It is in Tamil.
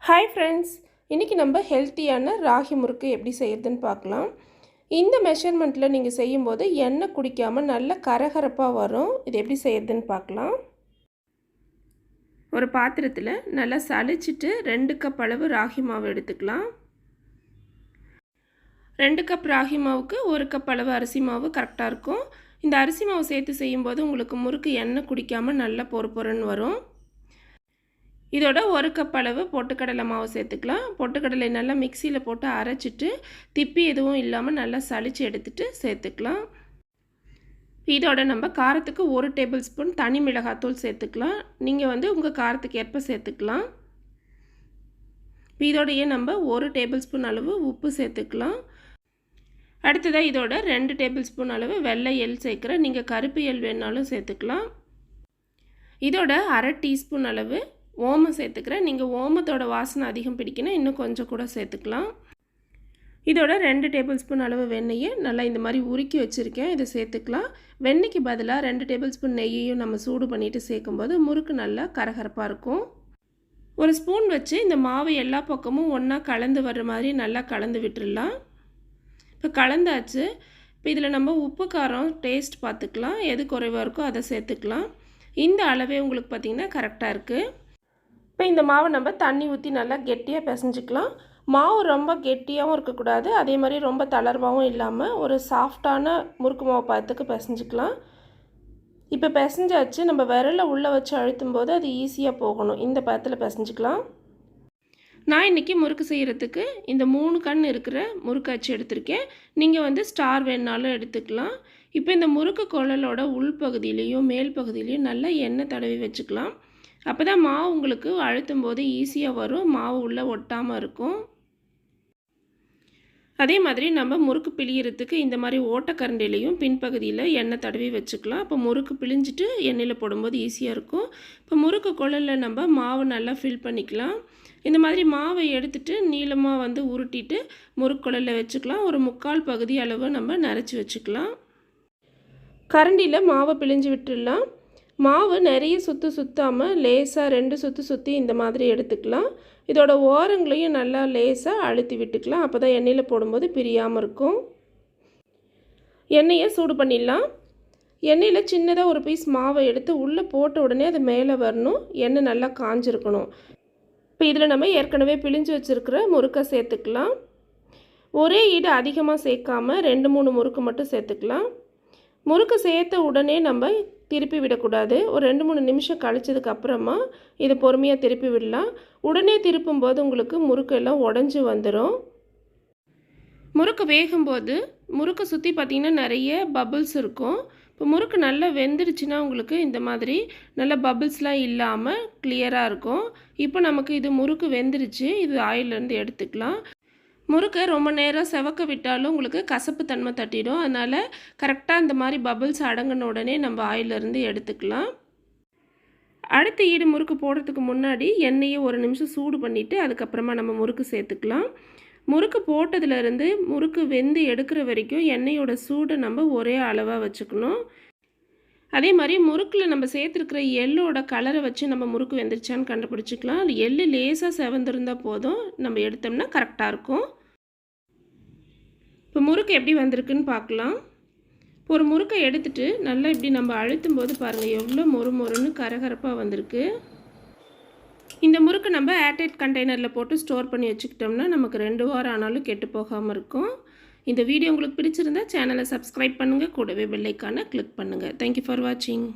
ஹாய் ஃப்ரெண்ட்ஸ், இன்றைக்கி நம்ம ஹெல்த்தியான ராகி முறுக்கு எப்படி செய்யறதுன்னு பார்க்கலாம். இந்த மெஷர்மெண்ட்டில் நீங்கள் செய்யும்போது எண்ணெய் குடிக்காமல் நல்ல கரகரப்பாக வரும். இது எப்படி செய்யறதுன்னு பார்க்கலாம். ஒரு பாத்திரத்தில் நல்லா சளிச்சிட்டு 2 கப் அளவு ராகி மாவு எடுத்துக்கலாம். 2 கப் ராகி மாவுக்கு 1 கப் அளவு அரிசி மாவு கரெக்டாக இருக்கும். இந்த அரிசி மாவு சேர்த்து செய்யும்போது உங்களுக்கு முறுக்கு எண்ணெய் குடிக்காமல் நல்லா பொறு பொறுன்னு வரும். இதோட 1 கப் அளவு பொட்டுக்கடலை மாவு சேர்த்துக்கலாம். பொட்டுக்கடலை நல்லா மிக்சியில் போட்டு அரைச்சிட்டு திப்பி எதுவும் இல்லாமல் நல்லா சளிச்சு எடுத்துகிட்டு சேர்த்துக்கலாம். இதோட நம்ம காரத்துக்கு 1 டேபிள் ஸ்பூன் தனி மிளகாத்தூள் சேர்த்துக்கலாம். நீங்கள் உங்கள் காரத்துக்கு ஏற்ப சேர்த்துக்கலாம். இதோடையே நம்ம 1 டேபிள் ஸ்பூன் அளவு உப்பு சேர்த்துக்கலாம். அடுத்ததாக இதோட 2 டேபிள் ஸ்பூன் அளவு வெள்ளை எள் சேர்க்குறேன். நீங்கள் கருப்பு எள் வேணாலும் சேர்த்துக்கலாம். இதோட அரை டீஸ்பூன் அளவு ஓமம் சேர்த்துக்கிறேன். நீங்கள் ஓமத்தோட வாசனை அதிகம் பிடிக்கணும், இன்னும் கொஞ்சம் கூட சேர்த்துக்கலாம். இதோட 2 டேபிள் ஸ்பூன் அளவு வெண்ணெயை நல்லா இந்த மாதிரி உருக்கி வச்சுருக்கேன், இதை சேர்த்துக்கலாம். வெண்ணெய்க்கு பதிலாக 2 டேபிள் ஸ்பூன் நெய்யையும் நம்ம சூடு பண்ணிவிட்டு சேர்க்கும்போது முறுக்கு நல்லா கரகரப்பாக இருக்கும். ஒரு ஸ்பூன் வச்சு இந்த மாவு எல்லா பக்கமும் ஒன்றா கலந்து வர்ற மாதிரி நல்லா கலந்து விட்டுடலாம். இப்போ கலந்தாச்சு. இப்போ இதில் நம்ம உப்பு காரம் டேஸ்ட் பார்த்துக்கலாம், எது குறைவாக இருக்கோ அதை சேர்த்துக்கலாம். இந்த அளவே உங்களுக்கு பார்த்திங்கன்னா கரெக்டாக இருக்குது. இப்போ இந்த மாவை நம்ம தண்ணி ஊற்றி நல்லா கெட்டியாக பிசைஞ்சிக்கலாம். மாவு ரொம்ப கெட்டியாகவும் இருக்கக்கூடாது, அதே மாதிரி ரொம்ப தளர்வாகவும் இல்லாமல் ஒரு சாஃப்டான முறுக்கு மாவு பார்த்துக்கு பிசைஞ்சிக்கலாம். இப்போ பிசைஞ்சாச்சு. நம்ம விரலில் உள்ளே வச்சு அழுத்தும் போது அது ஈஸியாக போகணும். இந்த பதத்தில் பிசைஞ்சிக்கலாம். நான் இன்றைக்கி முறுக்கு செய்கிறதுக்கு இந்த 3 கண் இருக்கிற முறுக்கு அச்சு எடுத்திருக்கேன். நீங்கள் ஸ்டார் வேணாலும் எடுத்துக்கலாம். இப்போ இந்த முறுக்கு குழலோட உள்பகுதியிலையும் மேல் பகுதியிலையும் நல்லா எண்ணெய் தடவி வச்சுக்கலாம். அப்போ தான் மாவு உங்களுக்கு அழுத்தும் போது ஈஸியாக வரும், மாவு உள்ளே ஒட்டாமல் இருக்கும். அதே மாதிரி நம்ம முறுக்கு பிழியறதுக்கு இந்த மாதிரி ஓட்டக்கரண்டிலையும் பின்பகுதியில் எண்ணெய் தடவி வச்சுக்கலாம். அப்போ முறுக்கு பிழிஞ்சிட்டு எண்ணெயில் போடும்போது ஈஸியாக இருக்கும். இப்போ முறுக்கு குழலில் நம்ம மாவு நல்லா ஃபில் பண்ணிக்கலாம். இந்த மாதிரி மாவை எடுத்துகிட்டு நீளமாக உருட்டிட்டு முறுக்கு குழலில் வச்சுக்கலாம். ஒரு 3/4 பகுதி அளவு நம்ம நரைச்சி வச்சுக்கலாம். கரண்டியில் மாவை பிழிஞ்சு விட்டுடலாம். மாவு நிறைய சுற்றாமல் லேசாக 2 சுற்றி இந்த மாதிரி எடுத்துக்கலாம். இதோட ஓரங்களையும் நல்லா லேசாக அழுத்தி விட்டுக்கலாம். அப்போ தான் எண்ணெயில் போடும்போது பிரியாமல் இருக்கும். எண்ணெயை சூடு பண்ணிடலாம். எண்ணெயில் சின்னதாக ஒரு பீஸ் மாவை எடுத்து உள்ளே போட்ட உடனே அது மேலே வரணும். எண்ணெய் நல்லா காஞ்சிருக்கணும். இப்போ இதில் நம்ம ஏற்கனவே பிழிஞ்சு வச்சுருக்கிற முறுக்கை சேர்த்துக்கலாம். ஒரே ஈடு அதிகமாக சேர்க்காமல் 2-3 முறுக்கு மட்டும் சேர்த்துக்கலாம். முறுக்கு சேர்த்த உடனே நம்ம திருப்பி விடக்கூடாது. ஒரு 2-3 நிமிஷம் கழிச்சதுக்கு அப்புறமா இதை பொறுமையாக திருப்பி விடலாம். உடனே திருப்பும்போது உங்களுக்கு முறுக்கு எல்லாம் உடஞ்சி வந்துடும். முறுக்கு வேகும்போது முறுக்கு சுற்றி பார்த்திங்கன்னா நிறைய பபிள்ஸ் இருக்கும். இப்போ முறுக்கு நல்லா வெந்துடுச்சுன்னா உங்களுக்கு இந்த மாதிரி நல்ல பபிள்ஸ்லாம் இல்லாமல் கிளியராக இருக்கும். இப்போ நமக்கு இது முறுக்கு வெந்துடுச்சு. இது ஆயிலேருந்து எடுத்துக்கலாம். முறுக்கை ரொம்ப நேரம் செவக்க விட்டாலும் உங்களுக்கு கசப்பு தன்மை தட்டிடும். அதனால் கரெக்டாக இந்த மாதிரி பபிள்ஸ் அடங்கின உடனே நம்ம ஆயிலிருந்து எடுத்துக்கலாம். அடுத்த ஈடு முறுக்கு போடுறதுக்கு முன்னாடி எண்ணெயை 1 நிமிஷம் சூடு பண்ணிவிட்டு அதுக்கப்புறமா நம்ம முறுக்கு சேர்த்துக்கலாம். முறுக்கு போட்டதுலேருந்து முறுக்கு வெந்து எடுக்கிற வரைக்கும் எண்ணெயோட சூடை நம்ம ஒரே அளவாக வச்சுக்கணும். அதே மாதிரி முறுக்கில் நம்ம சேர்த்துருக்கிற எள்ளோட கலரை வச்சு நம்ம முறுக்கு வெந்துருச்சான்னு கண்டுபிடிச்சிக்கலாம். அது எள்ளு லேசாக செவந்திருந்தால் போதும், நம்ம எடுத்தோம்னா கரெக்டாக இருக்கும். இப்போ முறுக்கு எப்படி வந்திருக்குன்னு பார்க்கலாம். ஒரு முறுக்கை எடுத்துகிட்டு நல்லா இப்படி நம்ம அழுத்தும் போது பாருங்கள் எவ்வளோ மொறுன்னு கரகரப்பாக வந்திருக்கு. இந்த முறுக்கு நம்ம ஏர்டைட் கண்டெய்னரில் போட்டு ஸ்டோர் பண்ணி வச்சுக்கிட்டோம்னா நமக்கு 2 வாரம் ஆனாலும் கெட்டு போகாமல் இருக்கும். இந்த வீடியோ உங்களுக்கு பிடிச்சிருந்தா சேனலை சப்ஸ்கிரைப் பண்ணுங்கள், கூடவே பெல் ஐக்கானை கிளிக் பண்ணுங்கள். தேங்க்யூ ஃபார் வாட்சிங்.